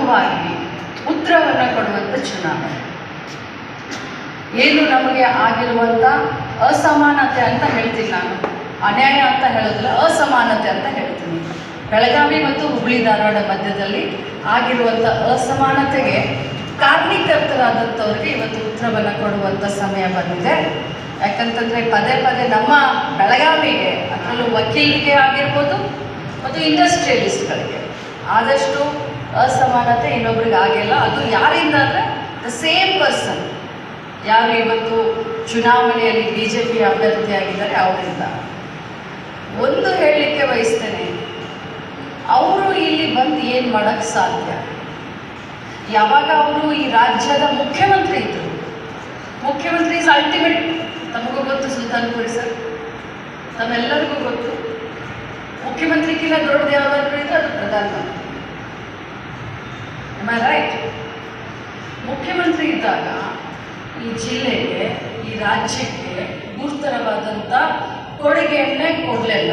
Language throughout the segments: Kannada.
ಸುಲಭವಾಗಿ ಉತ್ತರವನ್ನು ಕೊಡುವಂಥ ಚುನಾವಣೆ. ಏನು ನಮಗೆ ಆಗಿರುವಂಥ ಅಸಮಾನತೆ ಅಂತ ಹೇಳ್ತೀನಿ ನಾನು, ಅನ್ಯಾಯ ಅಂತ ಹೇಳೋದಿಲ್ಲ, ಅಸಮಾನತೆ ಅಂತ ಹೇಳ್ತೀನಿ. ಬೆಳಗಾವಿ ಮತ್ತು ಹುಬ್ಬಳ್ಳಿ ಧಾರವಾಡ ಮಧ್ಯದಲ್ಲಿ ಆಗಿರುವಂಥ ಅಸಮಾನತೆಗೆ ಕಾರಣೀಕರ್ತರಾದಂಥವ್ರಿಗೆ ಇವತ್ತು ಉತ್ತರವನ್ನು ಕೊಡುವಂಥ ಸಮಯ ಬಂದಿದೆ. ಯಾಕಂತಂದರೆ ಪದೇ ಪದೇ ನಮ್ಮ ಬೆಳಗಾವಿಗೆ, ಅದರಲ್ಲೂ ವಕೀಲರಿಗೆ ಆಗಿರ್ಬೋದು ಮತ್ತು ಇಂಡಸ್ಟ್ರಿಯಲಿಸ್ಟ್ಗಳಿಗೆ ಆದಷ್ಟು ಅಸಮಾನತೆ ಇನ್ನೊಬ್ರಿಗೆ ಆಗಿಲ್ಲ. ಅದು ಯಾರಿಂದ ಅಂದರೆ ದ ಸೇಮ್ ಪರ್ಸನ್ ಯಾರು ಇವತ್ತು ಚುನಾವಣೆಯಲ್ಲಿ BJP ಅಭ್ಯರ್ಥಿಯಾಗಿದ್ದಾರೆ ಅವರಿಂದ. ಒಂದು ಹೇಳಲಿಕ್ಕೆ ಬಯಸ್ತೇನೆ, ಅವರು ಇಲ್ಲಿ ಬಂದು ಏನು ಮಾಡೋಕ್ಕೆ ಸಾಧ್ಯ? ಯಾವಾಗ ಅವರು ಈ ರಾಜ್ಯದ ಮುಖ್ಯಮಂತ್ರಿ ಇದ್ದರು, ಮುಖ್ಯಮಂತ್ರಿ ಇಸ್ ಅಲ್ಟಿಮೇಟ್. ತಮಗೂ ಗೊತ್ತು ಸುಲ್ತಾನ್ಪುರಿ ಸರ್, ತಮ್ಮೆಲ್ಲರಿಗೂ ಗೊತ್ತು, ಮುಖ್ಯಮಂತ್ರಿಗಿಂತ ದೊಡ್ಡದು ಯಾವಾಗಲೂ ಇದ್ರೆ ಅದು ಪ್ರಧಾನಮಂತ್ರಿ. ರೈಟ್? ಮುಖ್ಯಮಂತ್ರಿ ಇದ್ದಾಗ ಈ ಜಿಲ್ಲೆಗೆ, ಈ ರಾಜ್ಯಕ್ಕೆ ಗುರುತರವಾದಂಥ ಕೊಡುಗೆಯನ್ನೇ ಕೊಡಲಿಲ್ಲ.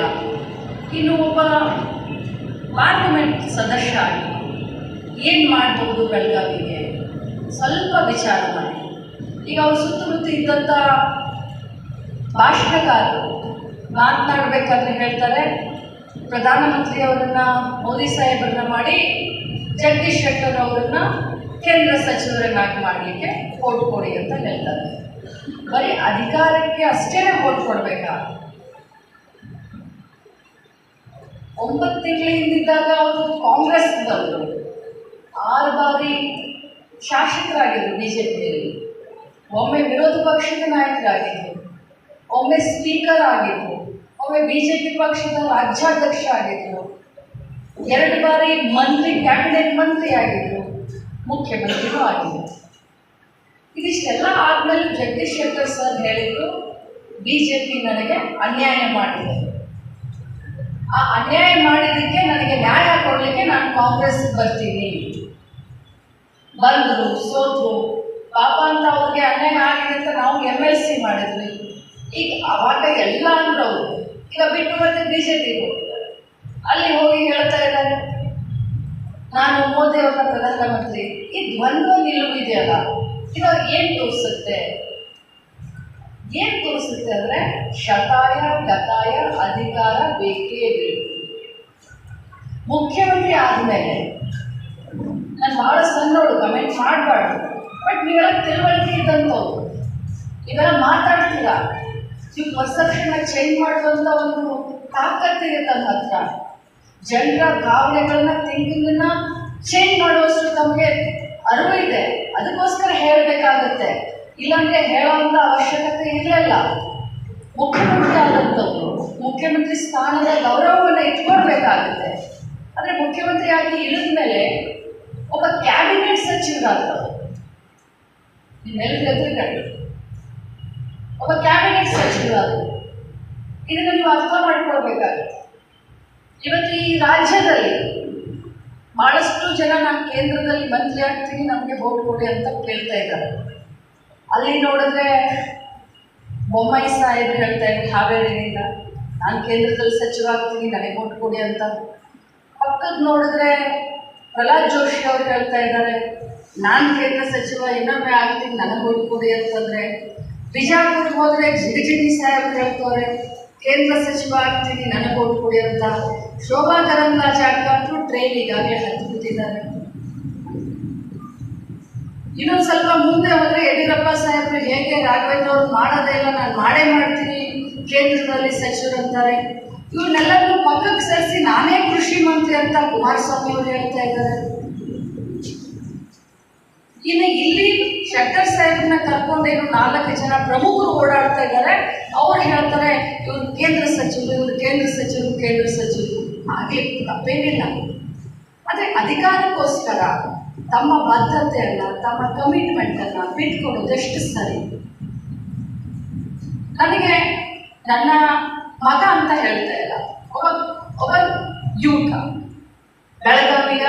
ಇನ್ನು ಒಬ್ಬ ಪಾರ್ಲಿಮೆಂಟ್ ಸದಸ್ಯ ಆಗಿ ಏನು ಮಾಡ್ಬೋದು ಬೆಳಗಾವಿಗೆ ಸ್ವಲ್ಪ ವಿಚಾರ ಮಾಡಿ. ಈಗ ಅವ್ರ ಸುತ್ತಮುತ್ತ ಇದ್ದಂಥ ಭಾಷಣಕಾರರು ಮಾತನಾಡಬೇಕಾದ್ರೆ ಹೇಳ್ತಾರೆ, ಪ್ರಧಾನಮಂತ್ರಿಯವರನ್ನು, ಮೋದಿ ಸಾಹೇಬರನ್ನ ಮಾಡಿ ಜಗದೀಶ್ ಶೆಟ್ಟರ್ ಅವರನ್ನು ಕೇಂದ್ರ ಸಚಿವರನ್ನಾಗಿ ಮಾಡಲಿಕ್ಕೆ ವೋಟ್ ಕೊಡಿ ಅಂತ ಹೇಳ್ತಾರೆ. ಬರೀ ಅಧಿಕಾರಕ್ಕೆ ಅಷ್ಟೇ ವೋಟ್ ಕೊಡಬೇಕಾ? 9 ತಿಂಗಳ ಹಿಂದಿದ್ದಾಗ ಅವರು ಕಾಂಗ್ರೆಸ್ನವರು 6 ಬಾರಿ ಶಾಸಕರಾಗಿದ್ದರು BJPಯಲ್ಲಿ, ಒಮ್ಮೆ ವಿರೋಧ ಪಕ್ಷದ ನಾಯಕರಾಗಿದ್ದರು, ಒಮ್ಮೆ ಸ್ಪೀಕರ್ ಆಗಿದ್ದರು, ಒಮ್ಮೆ BJP ಪಕ್ಷದ ರಾಜ್ಯಾಧ್ಯಕ್ಷ ಆಗಿದ್ದರು, 2 ಬಾರಿ ಮಂತ್ರಿ, ಕ್ಯಾಬಿನೆಟ್ ಮಂತ್ರಿ ಆಗಿದ್ದರು, ಮುಖ್ಯಮಂತ್ರಿನೂ ಆಗಿದ್ದರು. ಇದಿಷ್ಟೆಲ್ಲ ಆದಮೇಲೆ ಜಗದೀಶ್ ಶೆಟ್ಟರ್ ಸರ್ ಹೇಳಿದ್ರು, BJP ನನಗೆ ಅನ್ಯಾಯ ಮಾಡಿದೆ, ಆ ಅನ್ಯಾಯ ಮಾಡಿದ್ದಕ್ಕೆ ನನಗೆ ನ್ಯಾಯ ಕೊಡಲಿಕ್ಕೆ ನಾನು ಕಾಂಗ್ರೆಸ್ ಬರ್ತೀನಿ. ಬಂದರು, ಸೋತರು, ಪಾಪ ಅಂತ ಅವ್ರಿಗೆ ಅನ್ಯಾಯ ಆಗಿದೆ ಅಂತ ನಾವು MLC ಮಾಡಿದ್ವಿ. ಈಗ ಅವಾಗ ಎಲ್ಲ ಅಂದ್ರು ಅವರು, ಈಗ ಬಿಟ್ಟು ಮತ್ತೆ BJPಗೆ ಹೋಗಿದ್ದಾರೆ. ಅಲ್ಲಿ ಹೋಗಿ ಹೇಳ್ತಾ ಇದ್ದಾರೆ, ನಾನು ಮೋದಿ ಅವ್ರನ್ನ ಪ್ರಧಾನಮಂತ್ರಿ. ಈ ದ್ವಂದ್ವ ನಿಲುವು ಇದೆಯಲ್ಲ, ಇದು ಏನು ತೋರಿಸುತ್ತೆ? ಏನು ತೋರಿಸುತ್ತೆ ಅಂದರೆ ಶತಾಯ ಗತಾಯ ಅಧಿಕಾರ ಬೇಕೇ ಬೇಕು. ಮುಖ್ಯಮಂತ್ರಿ ಆದಮೇಲೆ ನಾನು ಭಾಳ ಸಣ್ಣೋಡು, ಕಮೆಂಟ್ ಮಾಡಬಾರ್ದು, ಬಟ್ ನೀವೆಲ್ಲ ತಿಳುವಳಿಕೆ ಇದ್ದಂಥವ್ರು, ನೀವೆಲ್ಲ ಮಾತಾಡ್ತೀರಾ, ನೀವು ಪರ್ಸೆಪ್ಷನ್ನ ಚೇಂಜ್ ಮಾಡುವಂಥ ಒಂದು ತಾಕತ್ತಿದೆ ತಮ್ಮ ಹತ್ರ. ಜನರ ಭಾವನೆಗಳನ್ನ, ಥಿಂಕಿಂಗನ್ನ ಚೇಂಜ್ ಮಾಡುವಷ್ಟು ತಮಗೆ ಅರಿವು ಇದೆ. ಅದಕ್ಕೋಸ್ಕರ ಹೇಳಬೇಕಾಗತ್ತೆ, ಇಲ್ಲಾಂದರೆ ಹೇಳೋವಂಥ ಅವಶ್ಯಕತೆ ಇರಲಿಲ್ಲ. ಮುಖ್ಯಮಂತ್ರಿ ಆದಂಥವ್ರು ಮುಖ್ಯಮಂತ್ರಿ ಸ್ಥಾನದ ಗೌರವವನ್ನು ಇಟ್ಕೊಳ್ಬೇಕಾಗುತ್ತೆ. ಆದರೆ ಮುಖ್ಯಮಂತ್ರಿಯಾಗಿ ಇಳಿದ ಮೇಲೆ ಒಬ್ಬ ಕ್ಯಾಬಿನೆಟ್ ಸಚಿವರಾದವರು, ಇನ್ನೆಲ್ಲರೂ ಒಬ್ಬ ಕ್ಯಾಬಿನೆಟ್ ಸಚಿವರಾದರು, ಇದನ್ನು ನೀವು ಅರ್ಥ ಮಾಡ್ಕೊಳ್ಬೇಕಾಗುತ್ತೆ. ಇವತ್ತು ಈ ರಾಜ್ಯದಲ್ಲಿ ಭಾಳಷ್ಟು ಜನ ನಾನು ಕೇಂದ್ರದಲ್ಲಿ ಮಂತ್ರಿ ಆಗ್ತೀನಿ, ನಮಗೆ ವೋಟ್ ಕೊಡಿ ಅಂತ ಕೇಳ್ತಾ ಇದ್ದಾರೆ. ಅಲ್ಲಿ ನೋಡಿದ್ರೆ ಬೊಮ್ಮಾಯಿ ಸಾಹೇಬರು ಹೇಳ್ತಾ ಇದ್ದಾರೆ ಹಾವೇರಿನಿಂದ, ನಾನು ಕೇಂದ್ರದಲ್ಲಿ ಸಚಿವ ಆಗ್ತೀನಿ, ನನಗೆ ವೋಟ್ ಕೊಡಿ ಅಂತ. ಪಕ್ಕದ ನೋಡಿದ್ರೆ ಪ್ರಹ್ಲಾದ್ ಜೋಶಿ ಅವರು ಹೇಳ್ತಾ ಇದ್ದಾರೆ, ನಾನು ಕೇಂದ್ರ ಸಚಿವ ಇನ್ನೊಮ್ಮೆ ಆಗ್ತೀನಿ, ನನಗೆ ವೋಟ್ ಕೊಡಿ ಅಂತಂದರೆ. ಬಿಜಾಪುರ್ಗೆ ಹೋದರೆ ಜಿಡಿ ಸಾಹೇಬರು ಹೇಳ್ತವ್ರೆ, ಕೇಂದ್ರ ಸಚಿವ ಆಗ್ತೀನಿ, ನನಗೆ ವೋಟ್ ಕೊಡಿ ಅಂತ. ಶೋಭಾ ಕರಂದ್ಲಾಜೆ ಅಂತೂ ಟ್ರೈನ್ ಈಗಾಗಲೇ ಹತ್ತು ಬಿಟ್ಟಿದ್ದಾರೆ. ಇನ್ನೊಂದು ಸ್ವಲ್ಪ ಮುಂದೆ ಹೋದರೆ ಯಡಿಯೂರಪ್ಪ ಸಾಹೇಬರು ಹೇಗೆ ರಾಘವೇಂದ್ರ ಅವರು ಮಾಡೋದೇ ಇಲ್ಲ, ನಾನು ಮಾಡೇ ಮಾಡ್ತೀನಿ, ಕೇಂದ್ರದಲ್ಲಿ ಸಚಿವರು ಅಂತಾರೆ. ಇವನ್ನೆಲ್ಲರೂ ಪಕ್ಕಕ್ಕೆ ಸೇರಿಸಿ ನಾನೇ ಕೃಷಿ ಮಂತ್ರಿ ಅಂತ ಕುಮಾರಸ್ವಾಮಿ ಅವರು ಹೇಳ್ತಾ ಇದ್ದಾರೆ. ಇನ್ನು ಇಲ್ಲಿ ಶೆಟ್ಟರ್ ಸಾಹೇಬ್ರನ್ನ ಕರ್ಕೊಂಡೇನು 4 ಜನ ಪ್ರಮುಖರು ಓಡಾಡ್ತಾ ಇದ್ದಾರೆ. ಅವ್ರು ಹೇಳ್ತಾರೆ ಇವ್ರು ಕೇಂದ್ರ ಸಚಿವರು, ಇವರು ಕೇಂದ್ರ ಸಚಿವರು, ಕೇಂದ್ರ ಸಚಿವರು. ಹಾಗೆ ತಪ್ಪೇನಿಲ್ಲ, ಆದರೆ ಅಧಿಕಾರಕ್ಕೋಸ್ಕರ ತಮ್ಮ ಬದ್ಧತೆಯನ್ನು, ತಮ್ಮ ಕಮಿಟ್ಮೆಂಟನ್ನು ಬಿಟ್ಕೊಡೋದೆಷ್ಟು ಸರಿ? ನನಗೆ ನನ್ನ ಮಗ ಅಂತ ಹೇಳ್ತಾ ಇಲ್ಲ, ಒಬ್ಬ ಯುವಕ ಬೆಳಗಾವಿಯ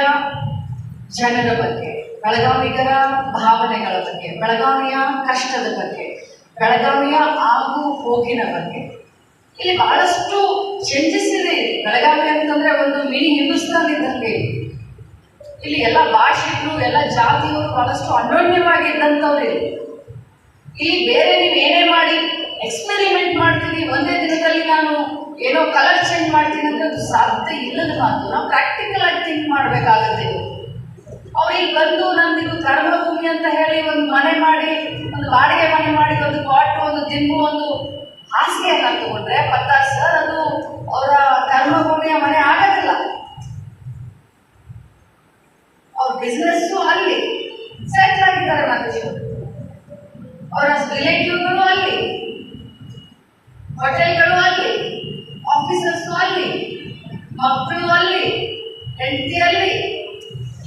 ಜನರ ಬಗ್ಗೆ, ಬೆಳಗಾವಿಗರ ಭಾವನೆಗಳ ಬಗ್ಗೆ, ಬೆಳಗಾವಿಯ ಕಷ್ಟದ ಬಗ್ಗೆ, ಬೆಳಗಾವಿಯ ಆಗು ಹೋಗಿನ ಬಗ್ಗೆ ಇಲ್ಲಿ ಬಹಳಷ್ಟು ಚೇಂಜಸ್ ಇದೆ. ಬೆಳಗಾವಿ ಅಂತಂದರೆ ಒಂದು ಮಿನಿ ಹಿಂದೂಸ್ತಾನ್ ಇದ್ದಂಗೆ. ಇಲ್ಲಿ ಎಲ್ಲ ಭಾಷಿಕರು, ಎಲ್ಲ ಜಾತಿಯವರು ಬಹಳಷ್ಟು ಅನ್ಯೋನ್ಯವಾಗಿದ್ದಂಥವ್ರು ಇಲ್ಲಿ ಬೇರೆ ನೀವು ಏನೇ ಮಾಡಿ ಎಕ್ಸ್ಪೆರಿಮೆಂಟ್ ಮಾಡ್ತೀವಿ, ಒಂದೇ ದಿನದಲ್ಲಿ ನಾನು ಏನೋ ಕಲರ್ ಚೇಂಜ್ ಮಾಡ್ತೀನಿ ಅಂತ ಅದು ಸಾಧ್ಯ ಇಲ್ಲದ ಮಾತು. ನಾವು ಪ್ರಾಕ್ಟಿಕಲ್ ಆಗಿ ಥಿಂಕ್ ಮಾಡಬೇಕಾಗುತ್ತೆ. ಅವ್ರು ಇಲ್ಲಿ ಬಂದು ನಮ್ದು ಕರ್ಮಭೂಮಿ ಅಂತ ಹೇಳಿ ಒಂದು ಮನೆ ಮಾಡಿ, ಒಂದು ಬಾಡಿಗೆ ಮನೆ ಮಾಡಿ, ಒಂದು ಕಾಟು, ಒಂದು ದಿಂಬು, ಒಂದು ಹಾಸಿಗೆಯನ್ನ ತಗೊಂಡ್ರೆ ಪತ್ತಾರ್ ಸರ್, ಅದು ಅವರ ಕರ್ಮಭೂಮಿಯ ಮನೆ ಆಗೋದಿಲ್ಲ. ಅವ್ರ ಬಿಸ್ನೆಸ್ಸು ಅಲ್ಲಿ ಸೆಟ್ಲ್ ಆಗಿದ್ದಾರೆ, ಮತ್ತೆ ಅವರ ರಿಲೇಟಿವ್ಗಳು ಅಲ್ಲಿ, ಹೋಟೆಲ್ಗಳು ಅಲ್ಲಿ, ಆಫೀಸರ್ಸು ಅಲ್ಲಿ, ಮಕ್ಕಳು ಅಲ್ಲಿ, ಹೆಂಡತಿ ಅಲ್ಲಿ.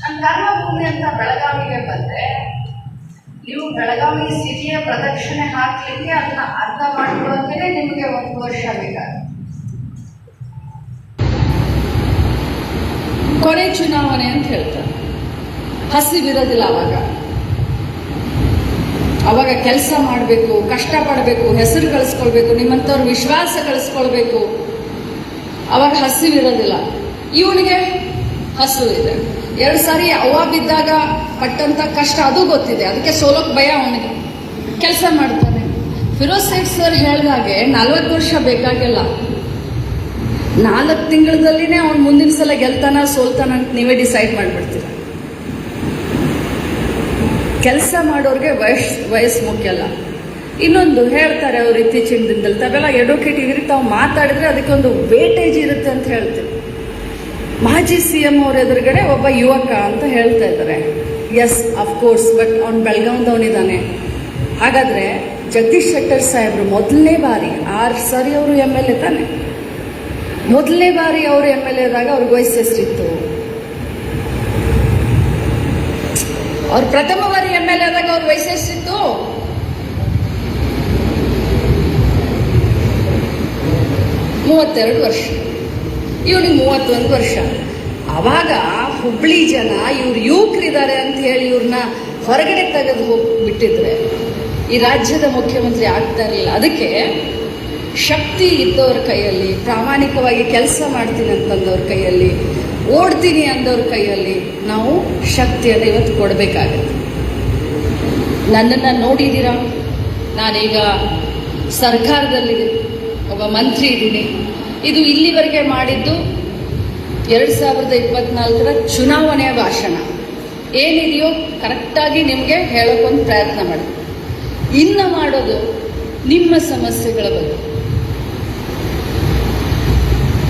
ನನ್ನ ಕರ್ಮಭೂಮಿ ಅಂತ ಬೆಳಗಾವಿಗೆ ಬಂದ್ರೆ ನೀವು ಬೆಳಗಾವಿ ಸಿಟಿಯ ಪ್ರದಕ್ಷಿಣೆ ಹಾಕ್ಲಿಕ್ಕೆ ಅದನ್ನ ಅರ್ಥ ಮಾಡ್ಕೊಳ್ಳೋಕೆ ನಿಮಗೆ 1 ವರ್ಷ ಬೇಕಾಗುತ್ತೆ. ಕೊನೆ ಚುನಾವಣೆ ಅಂತ ಹೇಳ್ತಾರೆ. ಹಸಿವಿರೋದಿಲ್ಲ ಅವಾಗ ಕೆಲಸ ಮಾಡಬೇಕು, ಕಷ್ಟಪಡಬೇಕು, ಹೆಸರು ಗಳಿಸ್ಕೊಳ್ಬೇಕು, ನಿಮ್ಮಂಥವ್ರ ವಿಶ್ವಾಸ ಗಳಿಸ್ಕೊಳ್ಬೇಕು. ಅವಾಗ ಹಸಿವಿರೋದಿಲ್ಲ. ಇವನಿಗೆ ಹಸಿವು ಇದೆ. 2 ಸಾರಿ ಅವ್ವ ಬಿದ್ದಾಗ ಪಟ್ಟಂತ ಕಷ್ಟ ಅದು ಗೊತ್ತಿದೆ, ಅದಕ್ಕೆ ಸೋಲೋಕ್ ಭಯ ಅವನಿಗೆ. ಕೆಲಸ ಮಾಡ್ತಾನೆ. ಫಿರೋಜ್ ಸೇಠ್ ಸರ್ ಹೇಳಿದಾಗೆ 40 ವರ್ಷ ಬೇಕಾಗಿಲ್ಲ, 4 ತಿಂಗಳಲ್ಲಿನೇ ಅವ್ನು ಮುಂದಿನ ಸಲ ಗೆಲ್ತಾನ ಸೋಲ್ತಾನ ಅಂತ ನೀವೇ ಡಿಸೈಡ್ ಮಾಡಿಬಿಡ್ತೀರ. ಕೆಲಸ ಮಾಡೋರಿಗೆ ವಯಸ್ಸು ಮುಖ್ಯ ಅಲ್ಲ. ಇನ್ನೊಂದು ಹೇಳ್ತಾರೆ ಅವರು ಇತ್ತೀಚಿನ ದಿನದಲ್ಲಿ, ತಾವೆಲ್ಲ ಎಡವೋಕೇಟ್ ಇದ್ರಿ, ತಾವು ಮಾತಾಡಿದ್ರೆ ಅದಕ್ಕೆ ಒಂದು ವೇಟೇಜ್ ಇರುತ್ತೆ ಅಂತ ಹೇಳ್ತೀವಿ. ಮಾಜಿ CM ಅವ್ರ ಎದುರುಗಡೆ ಒಬ್ಬ ಯುವಕ ಅಂತ ಹೇಳ್ತಾ ಇದ್ದಾರೆ. ಎಸ್ ಅಫ್ಕೋರ್ಸ್, ಬಟ್ ಅವ್ನು ಬೆಳಗಾವ್ದವನಿದ್ದಾನೆ. ಹಾಗಾದ್ರೆ ಜಗದೀಶ್ ಶೆಟ್ಟರ್ ಸಾಹೇಬ್ರು ಮೊದಲನೇ ಬಾರಿ 6 ಸಾರಿ ಅವರು MLA ತಾನೆ, ಮೊದಲನೇ ಬಾರಿ ಅವರು MLA ಆದಾಗ ಅವ್ರಿಗೆ ವಯಸ್ಸು ಎಷ್ಟಿತ್ತು? ಅವ್ರು ಪ್ರಥಮ ಬಾರಿ MLA ಆದಾಗ ಅವ್ರ ವಯಸ್ಸು ಎಷ್ಟಿತ್ತು? 32 ವರ್ಷ. ಇವನಿಗೆ 31 ವರ್ಷ. ಅವಾಗ ಹುಬ್ಳಿ ಜನ ಇವ್ರು ಯುವಕರಿದ್ದಾರೆ ಅಂತ ಹೇಳಿ ಇವ್ರನ್ನ ಹೊರಗಡೆ ತೆಗೆದು ಹೋಗ್ಬಿಟ್ಟಿದ್ರೆ ಈ ರಾಜ್ಯದ ಮುಖ್ಯಮಂತ್ರಿ ಆಗ್ತಾ ಇರಲಿಲ್ಲ. ಅದಕ್ಕೆ ಶಕ್ತಿ ಇದ್ದವ್ರ ಕೈಯಲ್ಲಿ, ಪ್ರಾಮಾಣಿಕವಾಗಿ ಕೆಲಸ ಮಾಡ್ತೀನಿ ಅಂತಂದವ್ರ ಕೈಯಲ್ಲಿ, ಓಡ್ತೀನಿ ಅಂದವ್ರ ಕೈಯಲ್ಲಿ ನಾವು ಶಕ್ತಿಯನ್ನು ಇವತ್ತು ಕೊಡಬೇಕಾಗತ್ತೆ. ನನ್ನನ್ನು ನೋಡಿದ್ದೀರಾ, ನಾನೀಗ ಸರ್ಕಾರದಲ್ಲಿ ಒಬ್ಬ ಮಂತ್ರಿ ಇದ್ದೀನಿ. ಇದು ಇಲ್ಲಿವರೆಗೆ ಮಾಡಿದ್ದು 2024ರ ಚುನಾವಣೆಯ ಭಾಷಣ ಏನಿದೆಯೋ ಕರೆಕ್ಟಾಗಿ ನಿಮಗೆ ಹೇಳೋಕ್ಕೊಂದು ಪ್ರಯತ್ನ ಮಾಡಿ. ಇನ್ನು ಮಾಡೋದು ನಿಮ್ಮ ಸಮಸ್ಯೆಗಳ ಬಗ್ಗೆ.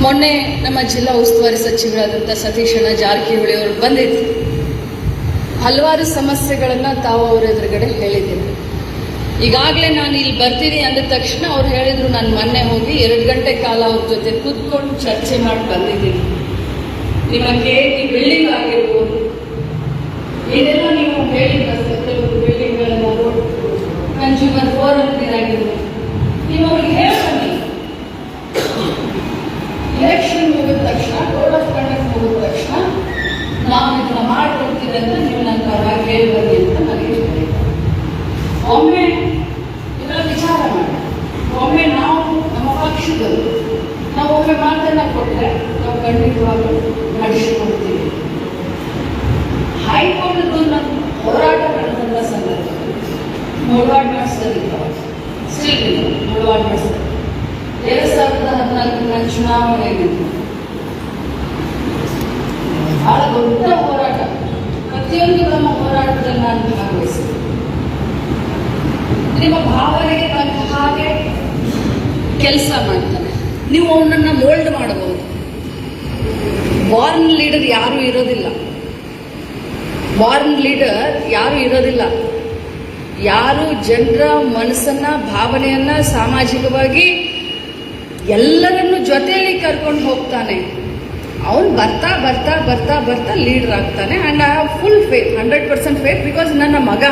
ಮೊನ್ನೆ ನಮ್ಮ ಜಿಲ್ಲಾ ಉಸ್ತುವಾರಿ ಸಚಿವರಾದಂಥ ಸತೀಶಣ್ಣ ಜಾರಕಿಹೊಳಿ ಅವರು ಬಂದಿದ್ರು. ಹಲವಾರು ಸಮಸ್ಯೆಗಳನ್ನು ತಾವು ಅವರ ಎದುರುಗಡೆ ಹೇಳಿದ್ದೀನಿ. ಈಗಾಗಲೇ ನಾನು ಇಲ್ಲಿ ಬರ್ತೀನಿ ಅಂದ ತಕ್ಷಣ ಅವ್ರು ಹೇಳಿದ್ರು, ನಾನು ಮೊನ್ನೆ ಹೋಗಿ 2 ಗಂಟೆ ಕಾಲ ಅವ್ರ ಜೊತೆ ಕೂತ್ಕೊಂಡು ಚರ್ಚೆ ಮಾಡಿ ಬಂದಿದ್ದೀನಿ. ನಿಮ್ಮ KIT ಬಿಲ್ಡಿಂಗ್ ಆಗಿರ್ಬೋದು, ಇದೆಲ್ಲ ನೀವು ಹೇಳಿದ ಕೆಲವು ಬಿಲ್ಡಿಂಗ್ಗಳನ್ನ ನೋಡಿ, ಕನ್ಸ್ಯೂಮರ್ ಫೋರಂ ಆಗಿರ್ಬೋದು, ನೀವು ಅವ್ರಿಗೆ ಹೇಳ್ಬನ್ನಿ. ಎಲೆಕ್ಷನ್ ಮುಗಿದ ತಕ್ಷಣ, ಕೋಡ್ ಆಫ್ ಕಂಡಕ್ಟ್ ಮುಗಿದ ತಕ್ಷಣ ನಾವು ಇದನ್ನ ಮಾಡ್ಕೊಡ್ತೀವಿ ಅಂತ ನೀವು ನನ್ನ ಪರವಾಗಿ ಹೇಳಿ ಬನ್ನಿ ಅಂತ ನನಗೆ ಹೇಳಿದೆ. ಒಮ್ಮೆ ಇದರ ವಿಚಾರ ಮಾಡಿ, ಒಮ್ಮೆ ನಾವು ನಮ್ಮ ಪಕ್ಷದಲ್ಲಿ ನಾವು ಒಮ್ಮೆ ಮಾತನ್ನ ಕೊಟ್ಟರೆ ನಾವು ಖಂಡಿತವಾಗಿ ನಡೆಸಿಕೊಡ್ತೀವಿ. ಹೈಕೋರ್ಟ್ದು ನಮ್ಮ ಹೋರಾಟ ನಡೆದಂಥ ಸಂದರ್ಭ ಮುಳುವಾಡ್ ಮಾಡಿಸೋದಿಲ್ಲ, ಸ್ಟಿಲ್ ಮುಳುವಾಡ್ ಮಾಡಿಸೋದು 2014 ಚುನಾವಣೆ ಬಹಳ ದೊಡ್ಡ ಹೋರಾಟ. ಪ್ರತಿಯೊಂದು ನಮ್ಮ ಹೋರಾಟದಲ್ಲಿ ನಾನು ಭಾಗವಹಿಸಿದೆ. ನಿಮ್ಮ ಭಾವನೆಗೆ ತಕ್ಕ ಹಾಗೆ ಕೆಲಸ ಮಾಡ್ತಾನೆ. ನೀವು ಅವನನ್ನ ಮೋಲ್ಡ್ ಮಾಡಬಹುದು. ಬಾರ್ನ್ ಲೀಡರ್ ಯಾರು ಇರೋದಿಲ್ಲ. ಬಾರ್ನ್ ಲೀಡರ್ ಯಾರು ಇರೋದಿಲ್ಲ. ಯಾರು ಜನರ ಮನಸ್ಸನ್ನ, ಭಾವನೆಯನ್ನ ಸಾಮಾಜಿಕವಾಗಿ ಎಲ್ಲರನ್ನು ಜೊತೆಯಲ್ಲಿ ಕರ್ಕೊಂಡು ಹೋಗ್ತಾನೆ, ಅವನು ಬರ್ತಾ ಬರ್ತಾ ಬರ್ತಾ ಬರ್ತಾ ಲೀಡರ್ ಆಗ್ತಾನೆ. And I have full faith, 100% faith, because ನನ್ನ ಮಗ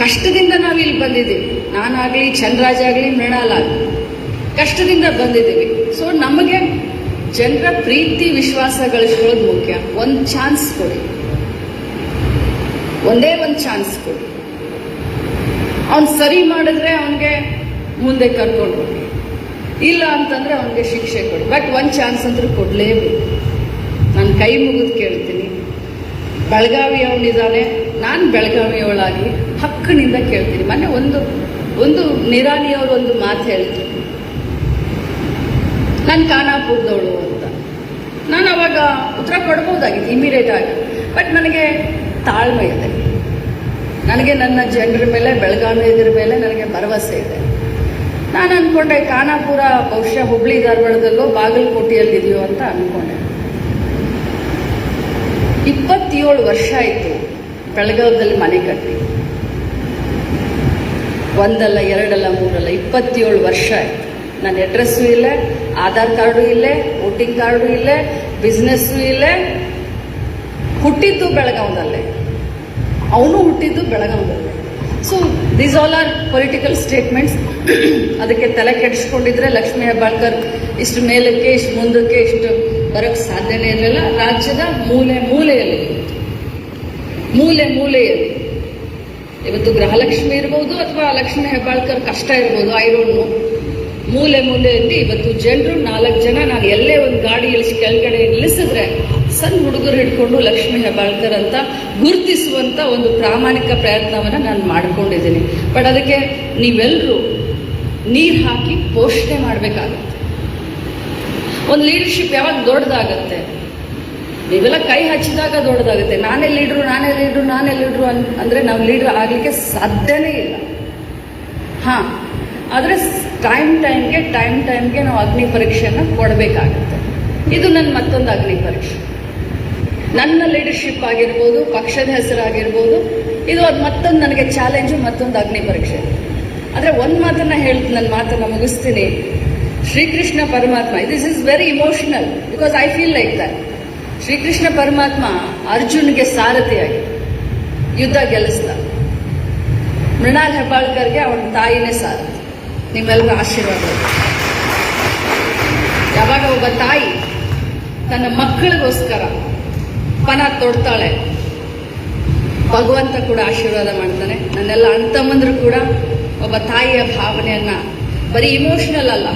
ಕಷ್ಟದಿಂದ ನಾವು ಇಲ್ಲಿ ಬಂದಿದ್ದೀವಿ. ನಾನಾಗಲಿ, ಚಂದ್ರರಾಜ್ ಆಗಲಿ, ಮೃಣಾಲ್ ಆಗಲಿ ಕಷ್ಟದಿಂದ ಬಂದಿದ್ದೀವಿ. ಸೊ ನಮಗೆ ಜನರ ಪ್ರೀತಿ ವಿಶ್ವಾಸ ಗಳಿಸ್ಕೊಳ್ಳೋದು ಮುಖ್ಯ. ಒಂದು ಚಾನ್ಸ್ ಕೊಡಿ, ಒಂದೇ ಒಂದು ಚಾನ್ಸ್ ಕೊಡಿ. ಅವನು ಸರಿ ಮಾಡಿದ್ರೆ ಅವನಿಗೆ ಮುಂದೆ ಕರ್ಕೊಂಡು ಹೋಗಿ, ಇಲ್ಲ ಅಂತಂದ್ರೆ ಅವನಿಗೆ ಶಿಕ್ಷೆ ಕೊಡಿ. ಬಟ್ ಒಂದು ಚಾನ್ಸ್ ಅಂದ್ರೆ ಕೊಡಲೇಬೇಕು. ನಾನು ಕೈ ಮುಗಿದು ಕೇಳ್ತೀನಿ, ಬೆಳಗಾವಿಯವನಿದ್ದಾನೆ, ನಾನು ಬೆಳಗಾವಿಯವಳಾಗಿ ಹಕ್ಕಿನಿಂದ ಕೇಳ್ತೀನಿ. ಮೊನ್ನೆ ಒಂದು ನಿರಾಣಿಯವರು ಒಂದು ಮಾತು ಹೇಳಿದ್ರು, ನಾನು ಖಾನಾಪುರದವಳು ಅಂತ. ನಾನು ಅವಾಗ ಉತ್ತರ ಕೊಡ್ಬೋದಾಗಿತ್ತು ಇಮಿಡಿಯೇಟ್ ಆಗಿ, ಬಟ್ ನನಗೆ ತಾಳ್ಮೆ ಇದೆ. ನನಗೆ ನನ್ನ ಜನರ ಮೇಲೆ, ಬೆಳಗಾವಿಯರ ಮೇಲೆ ನನಗೆ ಭರವಸೆ ಇದೆ. ನಾನು ಅಂದ್ಕೊಂಡೆ ಖಾನಾಪುರ ಬಹುಶಃ ಹುಬ್ಳಿ ಧಾರವಾಡದಲ್ಲೋ ಬಾಗಲಕೋಟೆಯಲ್ಲಿದೆಯೋ ಅಂತ ಅಂದ್ಕೊಂಡೆ. 27 ವರ್ಷ ಆಯಿತು ಬೆಳಗಾವದಲ್ಲಿ ಮನೆ ಕಟ್ಟಿ. ಒಂದಲ್ಲ, ಎರಡಲ್ಲ, ಮೂರಲ್ಲ, 27 ವರ್ಷ ಆಯಿತು. ನನ್ನ ಅಡ್ರೆಸ್ಸು ಇಲ್ಲೇ, ಆಧಾರ್ ಕಾರ್ಡು ಇಲ್ಲೇ, ವೋಟಿಂಗ್ ಕಾರ್ಡು ಇಲ್ಲೇ, ಬಿಸ್ನೆಸ್ಸು ಇಲ್ಲೇ. ಹುಟ್ಟಿದ್ದು ಬೆಳಗಾವದಲ್ಲೇ, ಅವನು ಹುಟ್ಟಿದ್ದು ಬೆಳಗಾವದಲ್ಲೇ. So these all are political statements. ಅದಕ್ಕೆ ತಲೆ ಕೆಡಿಸ್ಕೊಂಡಿದ್ರೆ ಲಕ್ಷ್ಮೀ ಹೆಬ್ಬಾಳ್ಕರ್ ಇಷ್ಟು ಮೇಲಕ್ಕೆ, ಇಷ್ಟು ಮುಂದಕ್ಕೆ, ಇಷ್ಟು ಬರೋಕ್ಕೆ ಸಾಧ್ಯನೇ ಇರಲಿಲ್ಲ. ರಾಜ್ಯದ ಮೂಲೆಯಲ್ಲಿ ಇವತ್ತು ಗೃಹಲಕ್ಷ್ಮಿ ಇರ್ಬೋದು ಅಥವಾ ಲಕ್ಷ್ಮೀ ಹೆಬ್ಬಾಳ್ಕರ್ ಕಷ್ಟ ಇರ್ಬೋದು, ಐ ಡೋಂಟ್ ನೋ. ಮೂಲೆಯಲ್ಲಿ ಇವತ್ತು ಜನರು 4 ಜನ ನಾನು ಎಲ್ಲೇ ಒಂದು ಗಾಡಿ ಇಳಿಸಿ ಕೆಳಗಡೆ ನಿಲ್ಲಿಸಿದ್ರೆ ಸಣ್ಣ ಹುಡುಗರು ಹಿಡ್ಕೊಂಡು ಲಕ್ಷ್ಮೀ ಹೆಬ್ಬಾಳ್ಕರ್ ಅಂತ ಗುರುತಿಸುವಂತ ಒಂದು ಪ್ರಾಮಾಣಿಕ ಪ್ರಯತ್ನವನ್ನು ನಾನು ಮಾಡ್ಕೊಂಡಿದ್ದೀನಿ. ಬಟ್ ಅದಕ್ಕೆ ನೀವೆಲ್ಲರೂ ನೀರು ಹಾಕಿ ಪೋಷಣೆ ಮಾಡಬೇಕಾಗುತ್ತೆ. ಒಂದು ಲೀಡರ್ಶಿಪ್ ಯಾವಾಗ ದೊಡ್ಡದಾಗತ್ತೆ, ನೀವೆಲ್ಲ ಕೈ ಹಚ್ಚಿದಾಗ ದೊಡ್ಡದಾಗುತ್ತೆ. ನಾನೇ ಲೀಡ್ರು ಅಂದರೆ ನಾವು ಲೀಡ್ರ್ ಆಗಲಿಕ್ಕೆ ಸಾಧ್ಯನೇ ಇಲ್ಲ. ಆದರೆ ಟೈಮ್ಗೆ ನಾವು ಅಗ್ನಿ ಪರೀಕ್ಷೆಯನ್ನು ಕೊಡಬೇಕಾಗುತ್ತೆ. ಇದು ನನ್ನ ಮತ್ತೊಂದು ಅಗ್ನಿ ಪರೀಕ್ಷೆ. ನನ್ನ ಲೀಡರ್ಶಿಪ್ ಆಗಿರ್ಬೋದು, ಪಕ್ಷದ ಹೆಸರಾಗಿರ್ಬೋದು, ಇದು ಅದು ಮತ್ತೊಂದು ನನಗೆ ಚಾಲೆಂಜು, ಮತ್ತೊಂದು ಅಗ್ನಿ ಪರೀಕ್ಷೆ. ಆದರೆ ಒಂದು ಮಾತನ್ನ ನನ್ನ ಮಾತನ್ನು ಮುಗಿಸ್ತೀನಿ. Shrikrishna Paramatma, this is very emotional because I feel like that. Shrikrishna Paramatma ಅರ್ಜುನ್ಗೆ ಸಾರಥಿಯಾಗಿ ಯುದ್ಧ ಗೆಲ್ಲಿಸ್ದ. ಮೃಣಾಲ್ ಹೆಬ್ಬಾಳ್ಕರ್ಗೆ ಅವನ ತಾಯಿನೇ ಸಾರಥಿ. ನಿಮ್ಮೆಲ್ಲರ ಆಶೀರ್ವಾದ. ಯಾವಾಗ ಒಬ್ಬ ತಾಯಿ ತನ್ನ ಮಕ್ಕಳಿಗೋಸ್ಕರ ಪಣ ತೊಡ್ತಾಳೆ, ಭಗವಂತ ಕೂಡ ಆಶೀರ್ವಾದ ಮಾಡ್ತಾನೆ. ನನ್ನೆಲ್ಲ ಅಣ್ತಮ್ಮಂದ್ರು ಕೂಡ ಒಬ್ಬ ತಾಯಿಯ ಭಾವನೆಯನ್ನ ಬರೀ ಇಮೋಷನಲ್ ಅಲ್ಲ,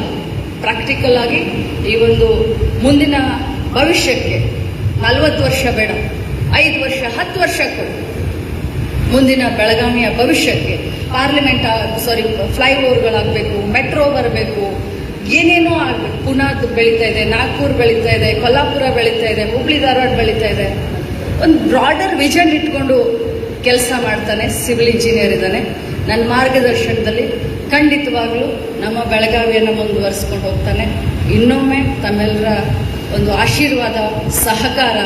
ಪ್ರಾಕ್ಟಿಕಲ್ ಆಗಿ ಈ ಒಂದು ಮುಂದಿನ ಭವಿಷ್ಯಕ್ಕೆ 40 ವರ್ಷ ಬೇಡ, 5 ವರ್ಷ 10 ವರ್ಷ ಕೊಡು. ಮುಂದಿನ ಬೆಳಗಾವಿಯ ಭವಿಷ್ಯಕ್ಕೆ ಫ್ಲೈಓವರ್ಗಳಾಗಬೇಕು, ಮೆಟ್ರೋ ಬರಬೇಕು, ಏನೇನೋ ಆಗಬೇಕು. ಪುನಾದ್ ಬೆಳೀತಾ ಇದೆ, ನಾಗ್ಪುರ್ ಬೆಳೀತಾ ಇದೆ, ಕೊಲ್ಲಾಪುರ ಬೆಳೀತಾ ಇದೆ, ಹುಬ್ಳಿ ಧಾರವಾಡ ಬೆಳೀತಾ ಇದೆ. ಒಂದು ಬ್ರಾಡರ್ ವಿಷನ್ ಇಟ್ಕೊಂಡು ಕೆಲಸ ಮಾಡ್ತಾನೆ. ಸಿವಿಲ್ ಇಂಜಿನಿಯರ್ ಇದ್ದಾನೆ. ನನ್ನ ಮಾರ್ಗದರ್ಶನದಲ್ಲಿ ಖಂಡಿತವಾಗ್ಲೂ ನಮ್ಮ ಬೆಳಗಾವಿಯನ್ನು ಮುಂದುವರಿಸ್ಕೊಂಡು ಹೋಗ್ತಾನೆ. ಇನ್ನೊಮ್ಮೆ ತಮ್ಮೆಲ್ಲರ ಒಂದು ಆಶೀರ್ವಾದ, ಸಹಕಾರ.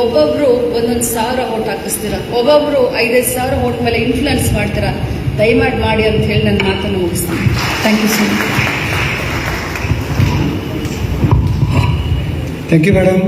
ಒಬ್ಬೊಬ್ರು 1,000 ವೋಟ್ ಹಾಕಿಸ್ತೀರ, ಒಬ್ಬೊಬ್ರು 5,000 ಸಾವಿರ ವೋಟ್ ಮೇಲೆ ಇನ್ಫ್ಲುಯೆನ್ಸ್ ಮಾಡ್ತೀರಾ. ದಯಮಾಡಿ ಮಾಡಿ ಅಂತ ಹೇಳಿ ನನ್ನ ಮಾತನ್ನು ಮುಗಿಸ್ತೀನಿ. Thank you so much. Thank you madam.